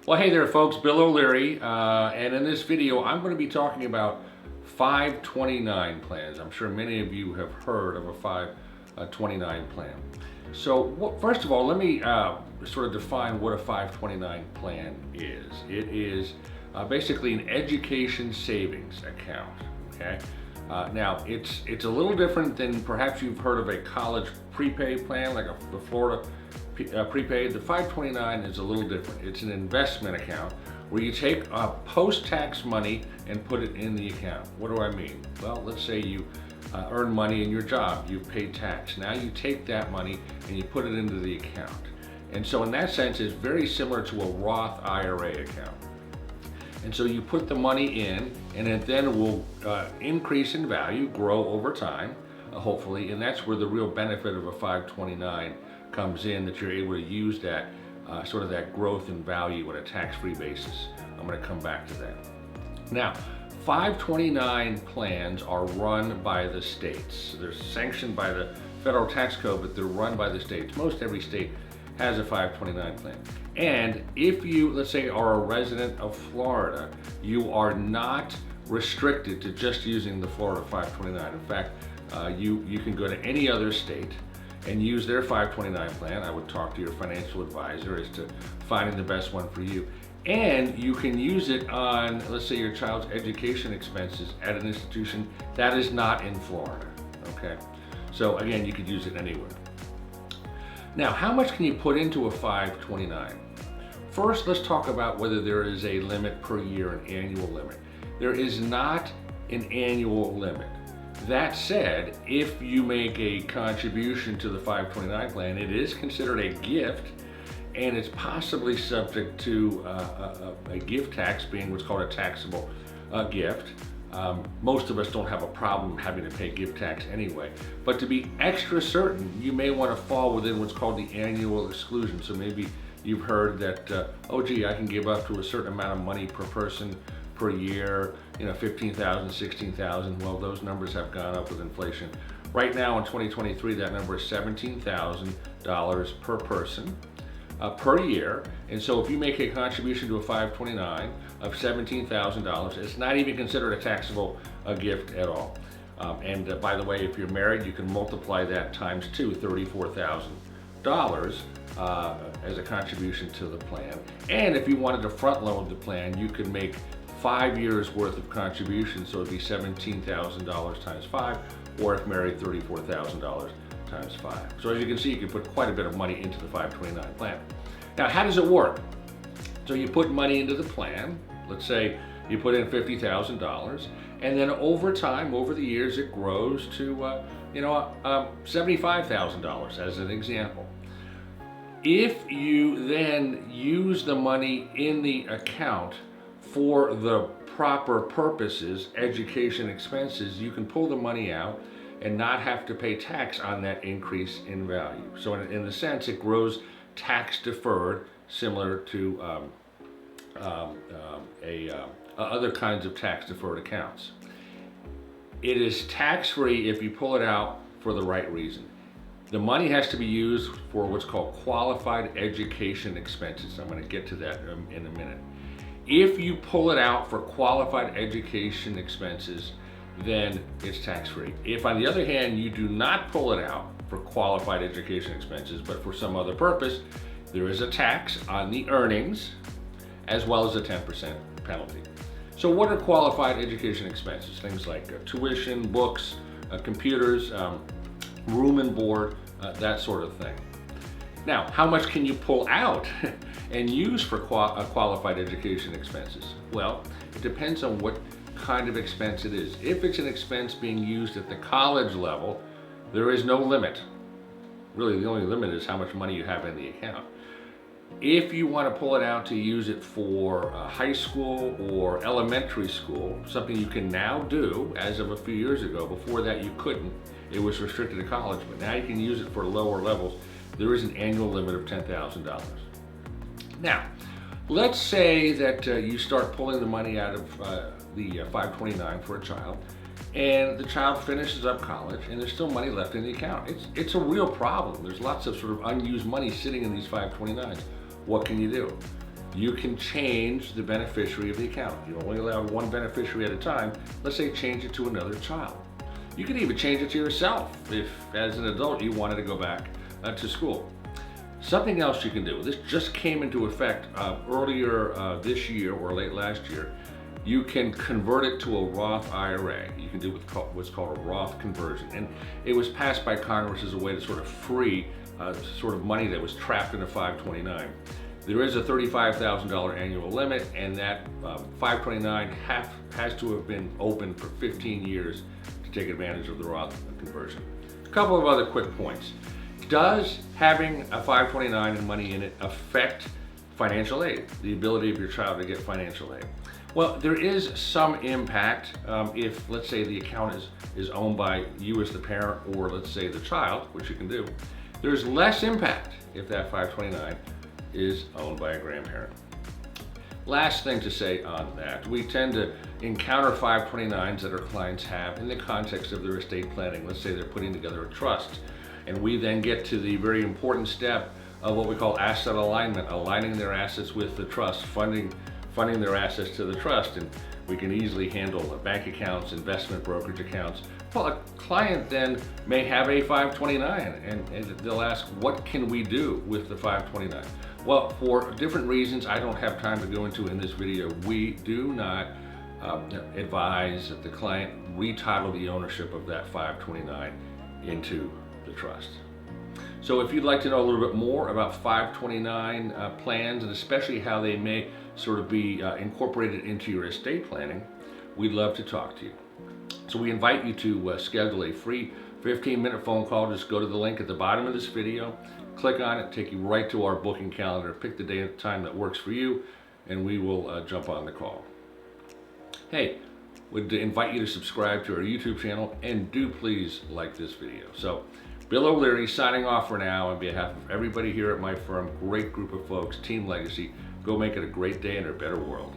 Well, hey there folks, Bill O'Leary, and in this video I'm going to be talking about 529 plans. I'm sure many of you have heard of a 529 plan. So first of all, let me sort of define what a 529 plan is. It is basically an education savings account, okay? Now, it's a little different than perhaps you've heard of a college prepaid plan, like the Florida prepaid. The 529 is a little different. It's an investment account where you take post-tax money and put it in the account. What do I mean? Well, let's say you earn money in your job, you've paid tax. Now you take that money and you put it into the account. And so in that sense, it's very similar to a Roth IRA account. And so you put the money in, and it then will increase in value, grow over time, hopefully, and that's where the real benefit of a 529 comes in, that you're able to use that sort of that growth in value on a tax-free basis. I'm going to come back to that. Now, 529 plans are run by the states. They're sanctioned by the federal tax code, but they're run by the states. Most every state has a 529 plan. And if you, let's say, are a resident of Florida, you are not restricted to just using the Florida 529. In fact, you can go to any other state and use their 529 plan. I would talk to your financial advisor as to finding the best one for you. And you can use it on, let's say, your child's education expenses at an institution that is not in Florida, okay? So again, you could use it anywhere. Now, how much can you put into a 529? First, let's talk about whether there is a limit per year, an annual limit. There is not an annual limit. That said, if you make a contribution to the 529 plan, it is considered a gift, and it's possibly subject to a gift tax, being what's called a taxable gift. Most of us don't have a problem having to pay gift tax anyway. But to be extra certain, you may want to fall within what's called the annual exclusion. So maybe you've heard that, oh gee, I can give up to a certain amount of money per person per year, you know, 15,000, 16,000. Well, those numbers have gone up with inflation. Right now in 2023, that number is $17,000 per person. Per year, and so if you make a contribution to a 529 of $17,000, it's not even considered a taxable gift at all. And by the way, if you're married, you can multiply that times two, $34,000 as a contribution to the plan. And if you wanted to front load the plan, you could make 5 years worth of contributions, so it'd be $17,000 times 5, or if married, $34,000 times 5. So as you can see, you can put quite a bit of money into the 529 plan. Now, how does it work? So you put money into the plan. Let's say you put in $50,000, and then over time, over the years, it grows to $75,000 as an example. If you then use the money in the account for the proper purposes, education expenses, you can pull the money out and not have to pay tax on that increase in value. So in a sense, it grows tax deferred, similar to other kinds of tax deferred accounts. It is tax free if you pull it out for the right reason. The money has to be used for what's called qualified education expenses. I'm going to get to that in a minute. If you pull it out for qualified education expenses, then it's tax-free. If, on the other hand, you do not pull it out for qualified education expenses, but for some other purpose, there is a tax on the earnings, as well as a 10% penalty. So what are qualified education expenses? Things like tuition, books, computers, room and board, that sort of thing. Now, how much can you pull out and use for qualified education expenses? Well, it depends on what kind of expense it is. If it's an expense being used at the college level, there is no limit. Really, the only limit is how much money you have in the account. If you want to pull it out to use it for high school or elementary school, something you can now do as of a few years ago. Before that, you couldn't. It was restricted to college, but now you can use it for lower levels. There is an annual limit of $10,000. Now, let's say that you start pulling the money out of the 529 for a child, and the child finishes up college and there's still money left in the account. It's a real problem. There's lots of sort of unused money sitting in these 529s. What can you do? you can change the beneficiary of the account. You're only allowed one beneficiary at a time. Let's say change it to another child. You can even change it to yourself if, as an adult, you wanted to go back to school. Something else you can do, this just came into effect earlier this year or late last year, you can convert it to a Roth IRA. You can do what's called a Roth conversion. And it was passed by Congress as a way to sort of free sort of money that was trapped in a 529. There is a $35,000 annual limit, and that 529 has to have been open for 15 years to take advantage of the Roth conversion. A couple of other quick points. Does having a 529 and money in it affect financial aid, the ability of your child to get financial aid? Well, there is some impact if, let's say, the account is owned by you as the parent, or let's say the child, which you can do. There's less impact if that 529 is owned by a grandparent. Last thing to say on that, we tend to encounter 529s that our clients have in the context of their estate planning. Let's say they're putting together a trust, and we then get to the very important step of what we call asset alignment, aligning their assets with the trust, funding their assets to the trust, and we can easily handle bank accounts, investment brokerage accounts. Well, a client then may have a 529, and they'll ask, what can we do with the 529? Well, for different reasons I don't have time to go into in this video, we do not advise that the client retitle the ownership of that 529 into the trust. So if you'd like to know a little bit more about 529 plans, and especially how they may sort of be incorporated into your estate planning, we'd love to talk to you. So we invite you to schedule a free 15-minute phone call. Just go to the link at the bottom of this video, click on it, take you right to our booking calendar, pick the day and time that works for you, and we will jump on the call. Hey, would invite you to subscribe to our YouTube channel, and do please like this video. So Bill O'Leary signing off for now on behalf of everybody here at my firm. Great group of folks, Team Legacy. Go make it a great day and a better world.